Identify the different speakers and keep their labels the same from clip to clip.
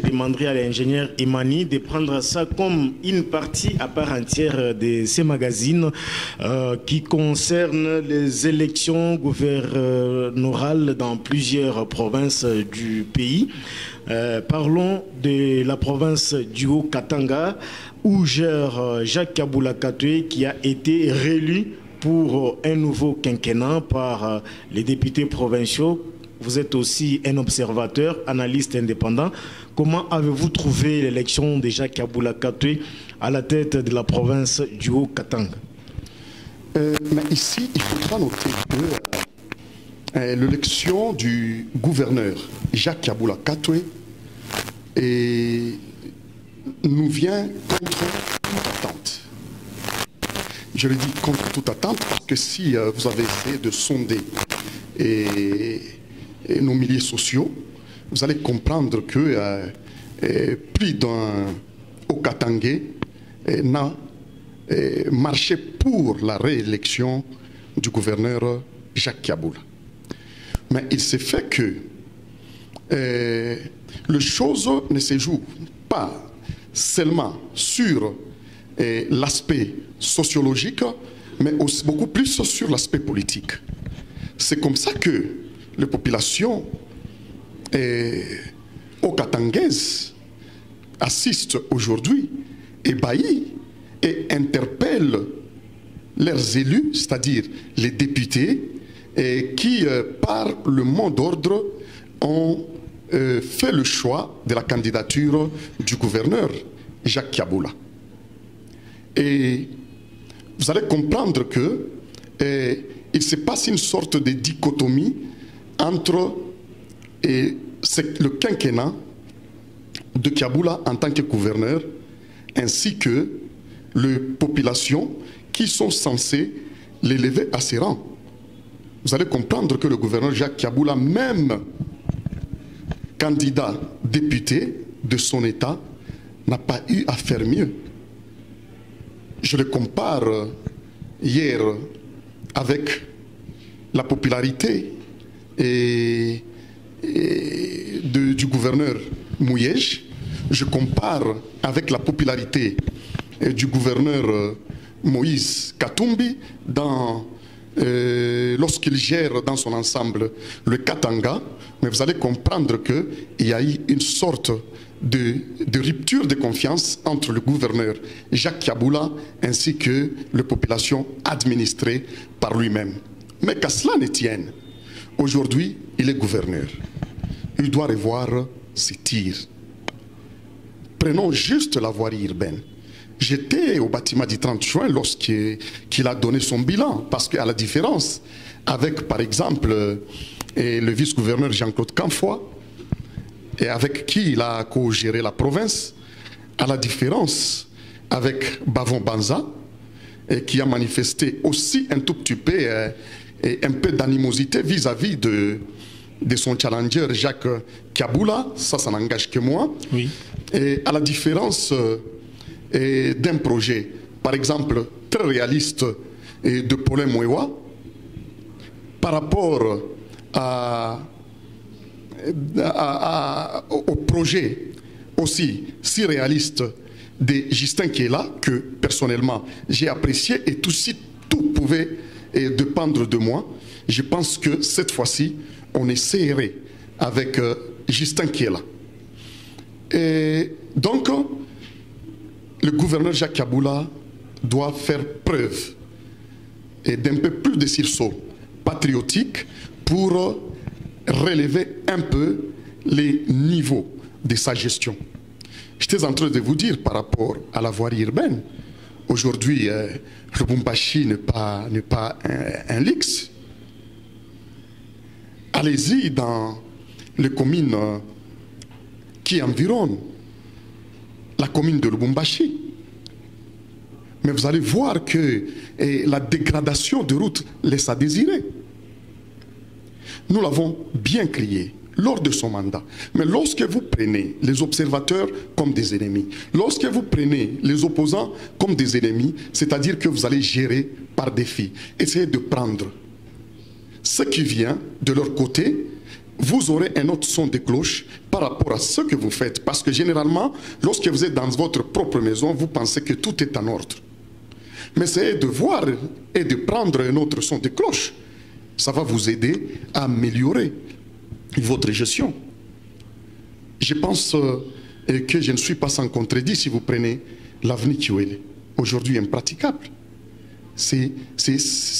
Speaker 1: demanderai à l'ingénieur Imani de prendre ça comme une partie à part entière de ces magazines qui concernent les élections gouvernementales dans plusieurs provinces du pays. Parlons de la province du Haut-Katanga où gère Jacques Kaboula Katoué qui a été réélu pour un nouveau quinquennat par les députés provinciaux. Vous êtes aussi un observateur, analyste indépendant. Comment avez-vous trouvé l'élection de Jacques Kaboula Katoué à la tête de la province du Haut-Katanga?
Speaker 2: Mais ici, il faudra noter que l'élection du gouverneur Jacques Kaboula Katoué nous vient contre toute attente. Je le dis contre toute attente parce que si vous avez essayé de sonder nos milieux sociaux, vous allez comprendre que plus d'un Haut-Katangais n'a marché pour la réélection du gouverneur Jacques Kaboula. Mais il s'est fait que les choses ne se jouent pas seulement sur l'aspect sociologique, mais aussi beaucoup plus sur l'aspect politique. C'est comme ça que les populations haut-katangaises assistent aujourd'hui, ébahies, et interpellent leurs élus, c'est-à-dire les députés, qui, par le mot d'ordre, ont fait le choix de la candidature du gouverneur Jacques Kaboula. Et vous allez comprendre que il se passe une sorte de dichotomie entre le quinquennat de Kaboula en tant que gouverneur ainsi que les populations qui sont censées l'élever à ses rangs. Vous allez comprendre que le gouverneur Jacques Kaboula, même candidat député de son État, n'a pas eu à faire mieux. Je le compare hier avec la popularité du gouverneur Mouyej. Je compare avec la popularité du gouverneur Moïse Katumbi lorsqu'il gère dans son ensemble le Katanga. Mais vous allez comprendre qu'il y a eu une sorte de rupture de confiance entre le gouverneur Jacques Kaboula ainsi que les populations administrées par lui-même. Mais qu'à cela ne tienne, aujourd'hui, il est gouverneur. Il doit revoir ses tirs. Prenons juste la voirie urbaine. J'étais au bâtiment du 30 juin lorsqu'il a donné son bilan, parce qu'à la différence avec, par exemple, le vice-gouverneur Jean-Claude Camfoy, et avec qui il a co-géré la province, à la différence avec Bavon Banza, qui a manifesté aussi un tout petit peu, un peu d'animosité vis-à-vis de son challenger Jacques Kaboula, ça n'engage que moi. Oui. Et à la différence d'un projet, par exemple, très réaliste de Paulin Mouewa, par rapport au projet aussi si réaliste de Justin Kéla, que personnellement j'ai apprécié et tout pouvait dépendre de moi. Je pense que cette fois-ci, on essaierait avec Justin Kéla. Et donc, le gouverneur Jacques Kaboula doit faire preuve d'un peu plus de sursaut patriotique pour relever un peu les niveaux de sa gestion. J'étais en train de vous dire par rapport à la voirie urbaine, aujourd'hui, Lubumbashi n'est pas un luxe. Allez-y dans les communes qui environnent la commune de Lubumbashi. Mais vous allez voir que la dégradation de routes laisse à désirer. Nous l'avons bien crié lors de son mandat. Mais lorsque vous prenez les observateurs comme des ennemis, lorsque vous prenez les opposants comme des ennemis, c'est-à-dire que vous allez gérer par défi, essayez de prendre ce qui vient de leur côté, vous aurez un autre son de cloche par par rapport à ce que vous faites. Parce que généralement, lorsque vous êtes dans votre propre maison, vous pensez que tout est en ordre. Mais c'est de voir et de prendre un autre son de cloche. Ça va vous aider à améliorer votre gestion. Je pense que je ne suis pas sans contredit si vous prenez l'avenue Kiwele, aujourd'hui impraticable. C'est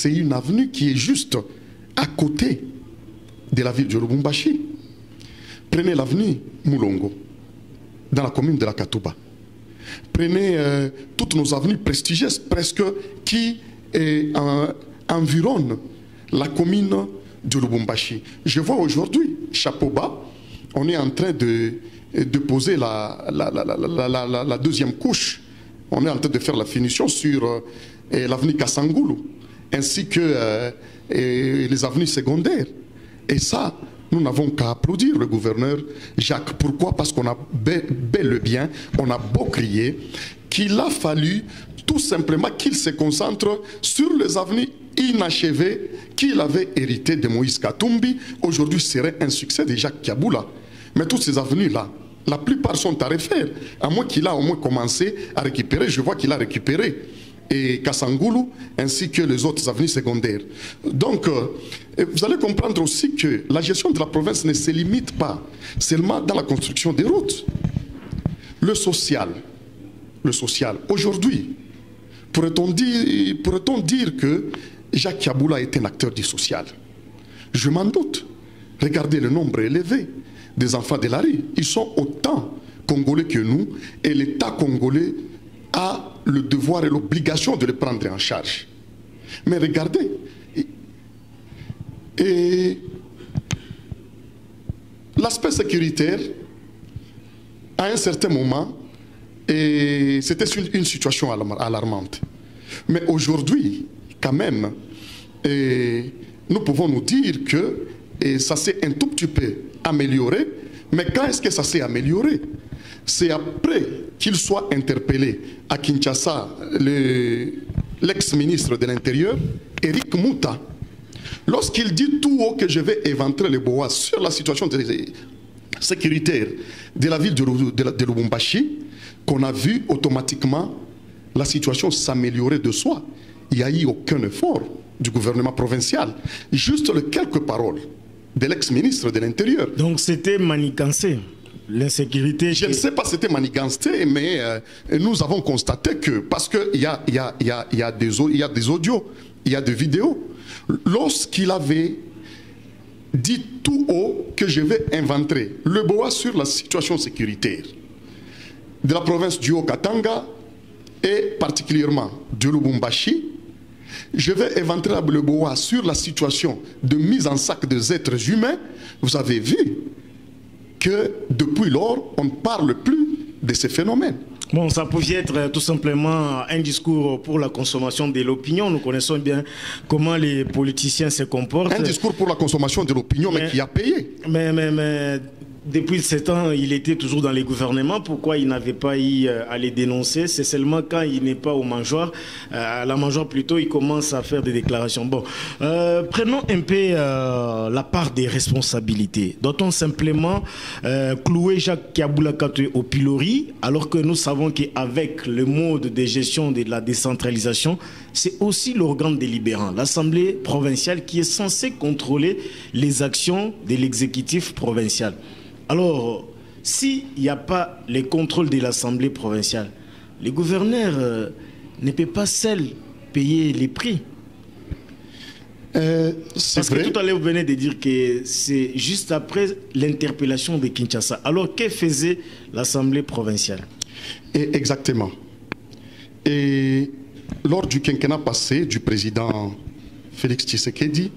Speaker 2: une avenue qui est juste à côté de la ville de Lubumbashi. Prenez l'avenue Moulongo, dans la commune de la Katouba. Prenez toutes nos avenues prestigieuses, presque, qui environnent la commune de Lubumbashi. Je vois aujourd'hui, chapeau bas, on est en train de poser la deuxième couche. On est en train de faire la finition sur l'avenue Kasangulu, ainsi que les avenues secondaires. Et ça, nous n'avons qu'à applaudir le gouverneur Jacques. Pourquoi? Parce qu'on a bel et bien, on a beau crier, qu'il a fallu tout simplement qu'il se concentre sur les avenues inachevées qu'il avait héritées de Moïse Katumbi. Aujourd'hui, serait un succès de Jacques Kiaboula. Mais toutes ces avenues-là, la plupart sont à refaire. À moins qu'il a au moins commencé à récupérer. Je vois qu'il a récupéré et Kasangulu, ainsi que les autres avenues secondaires. Donc, vous allez comprendre aussi que la gestion de la province ne se limite pas seulement dans la construction des routes. Le social. Aujourd'hui, pourrait-on dire que Jacques Kiaboula est un acteur du social? Je m'en doute. Regardez le nombre élevé des enfants de la rue. Ils sont autant congolais que nous, et l'État congolais a le devoir et l'obligation de les prendre en charge. Mais regardez, et l'aspect sécuritaire, à un certain moment, c'était une situation alarmante. Mais aujourd'hui, quand même, nous pouvons nous dire que ça s'est un tout petit peu amélioré. Mais quand est-ce que ça s'est amélioré? C'est après qu'il soit interpellé à Kinshasa, l'ex-ministre de l'Intérieur, Eric Mouta, lorsqu'il dit tout haut que je vais éventrer les bois sur la situation sécuritaire de la ville de Lubumbashi, qu'on a vu automatiquement la situation s'améliorer de soi. Il n'y a eu aucun effort du gouvernement provincial. Juste quelques paroles de l'ex-ministre de l'Intérieur.
Speaker 1: Donc c'était manigancé, l'insécurité.
Speaker 2: Je ne sais pas si c'était manigancé, mais nous avons constaté que, parce qu'il y a des audios, il y a des vidéos, lorsqu'il avait dit tout haut que je vais inventer le BOA sur la situation sécuritaire de la province du Haut-Katanga et particulièrement de Lubumbashi, je vais inventer le BOA sur la situation de mise en sac des êtres humains. Vous avez vu que depuis lors, on ne parle plus de ces phénomènes.
Speaker 1: Bon, ça pouvait être tout simplement un discours pour la consommation de l'opinion. Nous connaissons bien comment les politiciens se comportent.
Speaker 2: Un discours pour la consommation de l'opinion, mais qui a payé.
Speaker 1: Mais depuis 7 ans, il était toujours dans les gouvernements. Pourquoi il n'avait pas eu à les dénoncer? C'est seulement quand il n'est pas au mangeoire, à la mangeoire plutôt, il commence à faire des déclarations. Bon, prenons un peu la part des responsabilités. Doit-on simplement clouer Jacques Kiaboula Katumbi au pilori, alors que nous savons qu'avec le mode de gestion de la décentralisation, c'est aussi l'organe délibérant, l'Assemblée provinciale, qui est censée contrôler les actions de l'exécutif provincial. Alors, s'il n'y a pas les contrôles de l'Assemblée provinciale, les gouverneurs ne peuvent pas seuls payer les prix. Parce que tout à l'heure, vous venez de dire que c'est juste après l'interpellation de Kinshasa. Alors, que faisait l'Assemblée provinciale?
Speaker 2: Exactement. Et lors du quinquennat passé du président Félix Tshisekedi,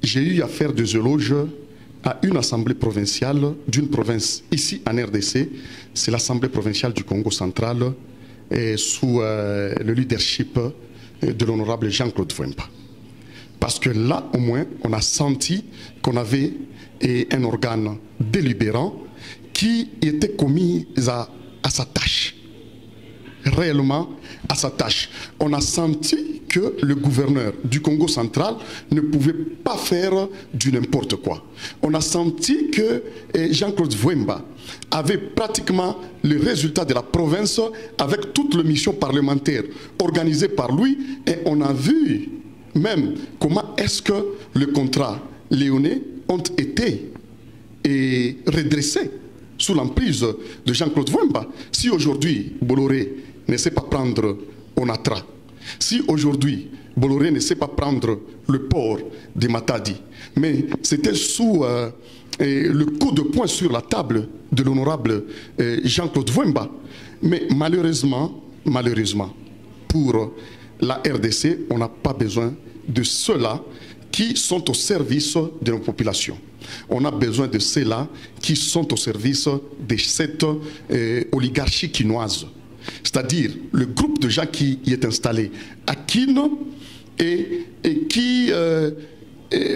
Speaker 2: j'ai eu à faire des éloges à une assemblée provinciale d'une province ici en RDC. C'est l'assemblée provinciale du Congo central sous le leadership de l'honorable Jean-Claude Fouemba. Parce que là, au moins, on a senti qu'on avait un organe délibérant qui était commis à sa tâche. réellement à sa tâche. On a senti que le gouverneur du Congo central ne pouvait pas faire du n'importe quoi. On a senti que Jean-Claude Vwemba avait pratiquement le résultat de la province avec toute la mission parlementaire organisée par lui, et on a vu même comment est-ce que le contrat léonais ont été redressés sous l'emprise de Jean-Claude Vwemba. Si aujourd'hui Bolloré ne sait pas prendre Onatra, si aujourd'hui Bolloré ne sait pas prendre le port de Matadi, mais c'était sous le coup de poing sur la table de l'honorable Jean-Claude Vwemba. Mais malheureusement, pour la RDC, on n'a pas besoin de ceux-là qui sont au service de nos populations. On a besoin de ceux-là qui sont au service de cette oligarchie quinoise. C'est-à-dire le groupe de gens qui y est installé à Kin et qui,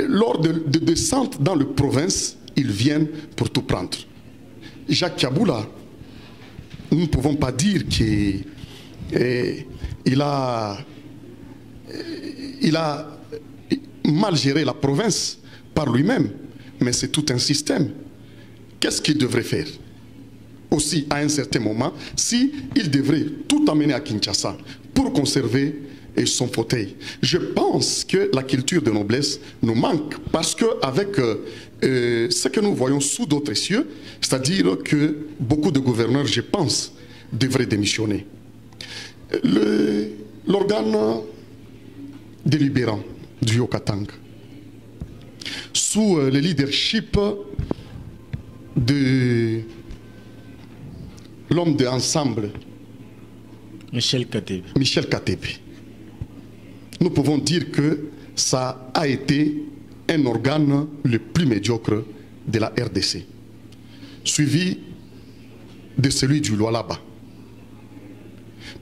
Speaker 2: lors de descente dans la province, ils viennent pour tout prendre. Jacques Kaboula, nous ne pouvons pas dire qu'il a mal géré la province par lui-même, mais c'est tout un système. Qu'est-ce qu'il devrait faire? Aussi, à un certain moment, il devrait tout amener à Kinshasa pour conserver son fauteuil. Je pense que la culture de noblesse nous manque, parce qu'avec ce que nous voyons sous d'autres cieux, c'est-à-dire que beaucoup de gouverneurs, je pense, devraient démissionner. L'organe délibérant du Haut-Katanga, sous le leadership de l'homme d'ensemble,
Speaker 1: Michel
Speaker 2: Katebi. Nous pouvons dire que ça a été un organe le plus médiocre de la RDC, suivi de celui du Lualaba.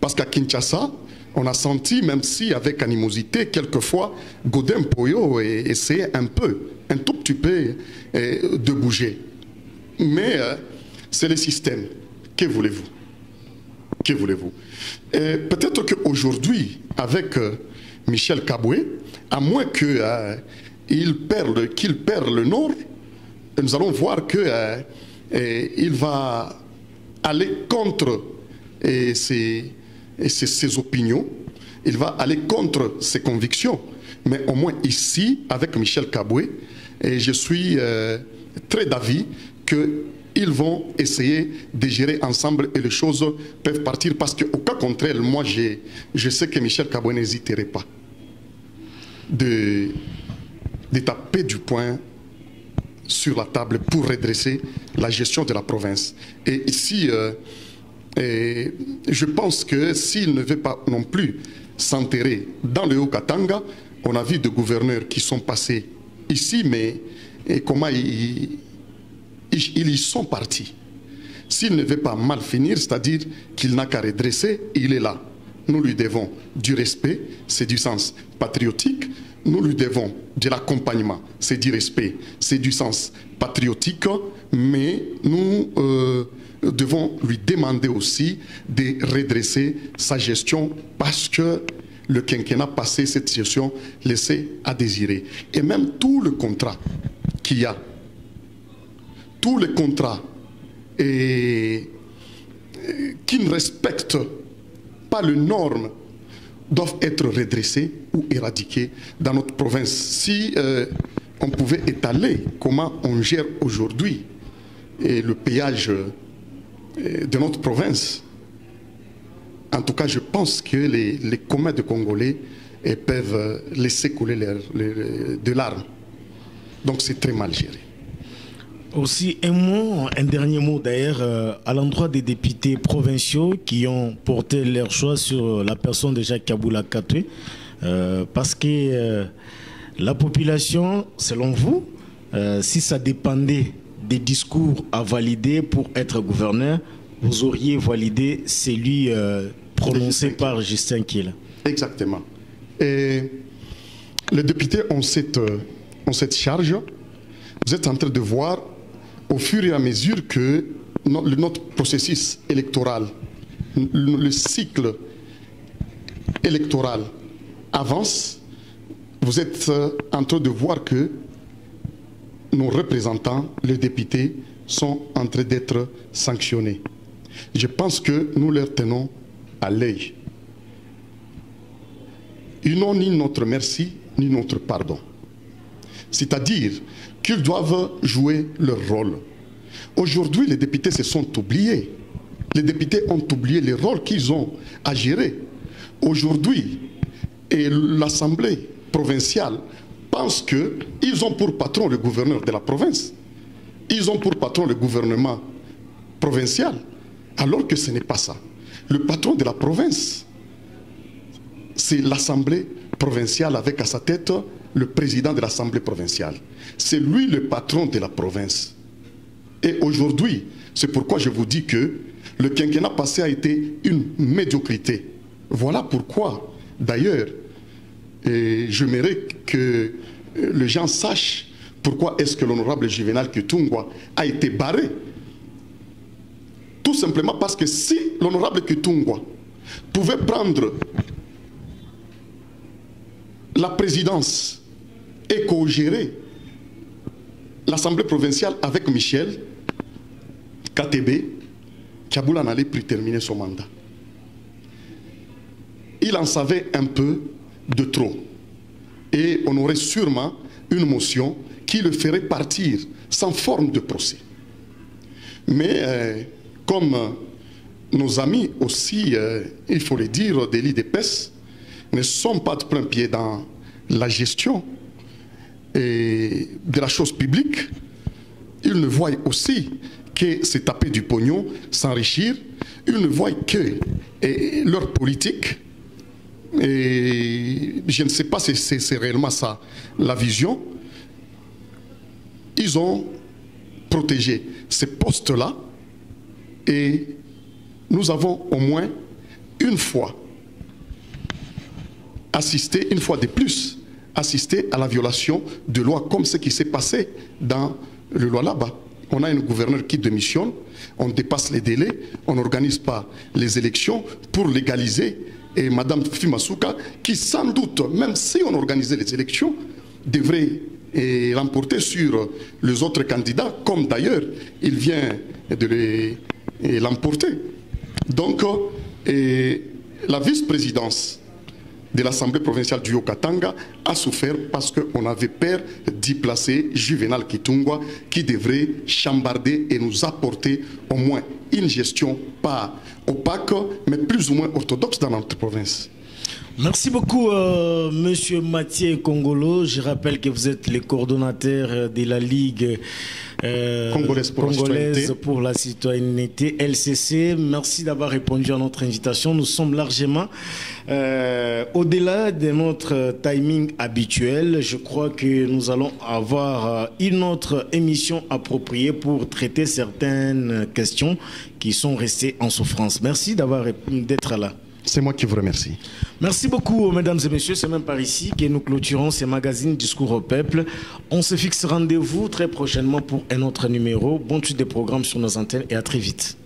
Speaker 2: Parce qu'à Kinshasa, on a senti, même si avec animosité, quelquefois, Godin Poyo essayait un tout petit peu de bouger. Mais c'est le système. Que voulez-vous? Que voulez-vous? Peut-être qu'aujourd'hui, avec Michel Kaboué, à moins qu'il perde le nord, nous allons voir qu'il va aller contre ses opinions, il va aller contre ses convictions. Mais au moins ici, avec Michel Kaboué, je suis très d'avis qu'ils vont essayer de gérer ensemble et les choses peuvent partir, parce qu'au cas contraire, moi je sais que Michel Kaboué n'hésiterait pas de taper du poing sur la table pour redresser la gestion de la province. Et ici, je pense que s'il ne veut pas non plus s'enterrer dans le Haut-Katanga, on a vu des gouverneurs qui sont passés ici, mais comment ils y sont partis. S'il ne veut pas mal finir, c'est-à-dire qu'il n'a qu'à redresser, il est là. Nous lui devons du respect, c'est du sens patriotique. Nous lui devons de l'accompagnement, c'est du respect, c'est du sens patriotique. Mais nous devons lui demander aussi de redresser sa gestion, parce que le quinquennat passé, cette gestion laissait à désirer. Et même tout le contrat qu'il y a, tous les contrats qui ne respectent pas les normes doivent être redressés ou éradiqués dans notre province. Si on pouvait étaler comment on gère aujourd'hui le péage de notre province, en tout cas je pense que les communs de Congolais peuvent laisser couler de larmes. Donc c'est très mal géré.
Speaker 1: Aussi, un dernier mot d'ailleurs, à l'endroit des députés provinciaux qui ont porté leur choix sur la personne de Jacques Kaboula Katoué, parce que la population, selon vous, si ça dépendait des discours à valider pour être gouverneur, vous auriez validé celui prononcé par Justin Kila.
Speaker 2: Exactement. Et les députés ont cette charge. Vous êtes en train de voir, au fur et à mesure que notre processus électoral le cycle électoral avance, vous êtes en train de voir que nos représentants, les députés, sont en train d'être sanctionnés. Je pense que nous leur tenons à l'œil. Ils n'ont ni notre merci, ni notre pardon. C'est-à-dire qu'ils doivent jouer leur rôle. Aujourd'hui, les députés se sont oubliés. Les députés ont oublié les rôles qu'ils ont à gérer. Aujourd'hui, l'Assemblée provinciale pense qu'ils ont pour patron le gouverneur de la province. Ils ont pour patron le gouvernement provincial, alors que ce n'est pas ça. Le patron de la province, c'est l'Assemblée provinciale avec à sa tête le président de l'Assemblée provinciale. C'est lui le patron de la province. Et aujourd'hui, c'est pourquoi je vous dis que le quinquennat passé a été une médiocrité. Voilà pourquoi, d'ailleurs, j'aimerais que les gens sachent pourquoi est-ce que l'honorable Juvenal Kitungwa a été barré. Tout simplement parce que si l'honorable Kitungwa pouvait prendre la présidence et co-gérer l'Assemblée provinciale avec Michel KTB, Kiaboula n'allait plus terminer son mandat. Il en savait un peu de trop. Et on aurait sûrement une motion qui le ferait partir sans forme de procès. Mais comme nos amis aussi, il faut le dire, de l'IDPS, ne sont pas de plein pied dans la gestion de la chose publique, ils ne voient aussi que se taper du pognon, s'enrichir, ils ne voient que leur politique. Et je ne sais pas si c'est réellement ça la vision. Ils ont protégé ces postes-là et nous avons au moins une fois assisté, une fois de plus, assisté à la violation de loi comme ce qui s'est passé dans le loi là-bas. On a un gouverneur qui démissionne, on dépasse les délais, on n'organise pas les élections pour légaliser. Et Mme Fimasuka, qui sans doute, même si on organisait les élections, devrait l'emporter sur les autres candidats, comme d'ailleurs il vient de l'emporter. Donc, la vice-présidence de l'Assemblée provinciale du Haut-Katanga a souffert parce qu'on avait peur d'y placer Juvenal Kitungwa, qui devrait chambarder et nous apporter au moins une gestion pas opaque, mais plus ou moins orthodoxe dans notre province.
Speaker 1: Merci beaucoup, Monsieur Mathieu Kongolo. Je rappelle que vous êtes le coordonnateur de la Ligue congolaise pour la citoyenneté, LCC. Merci d'avoir répondu à notre invitation. Nous sommes largement au-delà de notre timing habituel. Je crois que nous allons avoir une autre émission appropriée pour traiter certaines questions qui sont restées en souffrance. Merci d'être là.
Speaker 2: C'est moi qui vous remercie.
Speaker 1: Merci beaucoup, mesdames et messieurs. C'est même par ici que nous clôturons ces magazines Discours au Peuple. On se fixe rendez-vous très prochainement pour un autre numéro. Bonne suite des programmes sur nos antennes et à très vite.